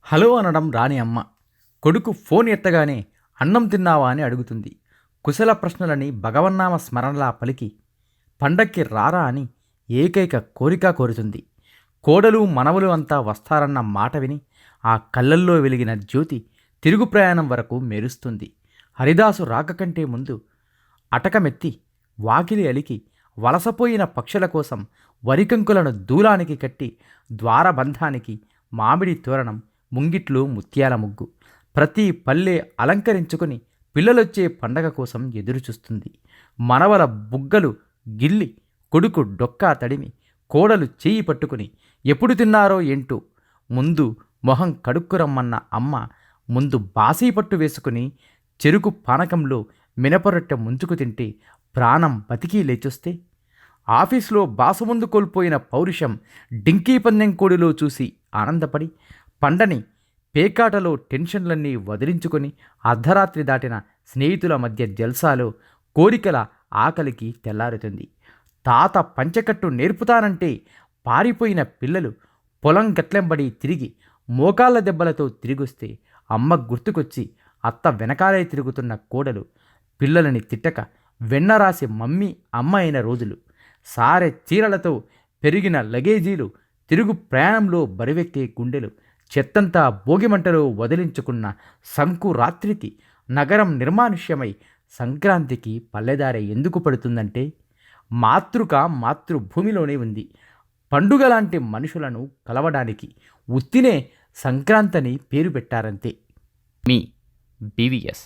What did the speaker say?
Hello అనడం రాని అమ్మ. కొడుకు ఫోన్ ఎత్తగానే అన్నం తిన్నావా అని అడుగుతుంది. కుశల ప్రశ్నలని భగవన్నామ స్మరణలా పలికి పండక్కి రారా అని ఏకైక కోరిక కోరుతుంది. కోడలు మనవలు అంతా వస్తారన్న మాట విని ఆ కళ్ళల్లో వెలిగిన జ్యోతి తిరుగు ప్రయాణం వరకు మెరుస్తుంది. హరిదాసు రాక కంటే ముందు అటకమెత్తి వాకిలి అలికి వలసపోయిన పక్షుల కోసం వరికంకులను దూలానికి కట్టి ద్వారబంధానికి మామిడి తోరణం, ముంగిట్లో ముత్యాల ముగ్గు, ప్రతి పల్లె అలంకరించుకుని పిల్లలొచ్చే పండగ కోసం ఎదురుచూస్తుంది. మనవల బుగ్గలు గిల్లి కొడుకు డొక్కా తడిమి కోడలు చేయి పట్టుకుని ఎప్పుడు తిన్నారో ఏంటో ముందు మొహం కడుక్కురమ్మన్న అమ్మ ముందు బాసీ పట్టు వేసుకుని చెరుకు పానకంలో మినపరొట్టె ముంచుకు తింటే ప్రాణం బతికి లేచొస్తే, ఆఫీసులో బాసు ముందు కోల్పోయిన పౌరుషం డింకీ పందెం కోడిలో చూసి ఆనందపడి పండని పేకాటలో టెన్షన్లన్నీ వదిలించుకొని అర్ధరాత్రి దాటిన స్నేహితుల మధ్య జల్సాలో కోరికల ఆకలికి తెల్లారుతుంది. తాత పంచకట్టు నేర్పుతానంటే పారిపోయిన పిల్లలు పొలం గట్లెంబడి తిరిగి మోకాళ్ళ దెబ్బలతో తిరిగొస్తే అమ్మ గుర్తుకొచ్చి అత్త వెనకాలే తిరుగుతున్న కోడలు పిల్లలని తిట్టక వెన్నరాసి మమ్మీ అమ్మ అయిన రోజులు, సారె చీరలతో పెరిగిన లగేజీలు, తిరుగు ప్రయాణంలో బరువెక్కే గుండెలు, చెత్తంతా భోగిమంటలో వదిలించుకున్న సంకురాత్రికి నగరం నిర్మానుష్యమై సంక్రాంతికి పల్లెదారె ఎందుకు పడుతుందంటే మాతృక మాతృభూమిలోనే ఉంది. పండుగలాంటి మనుషులను కలవడానికి ఉత్తినే సంక్రాంతని పేరు పెట్టారంతే. మీ బీవీఎస్.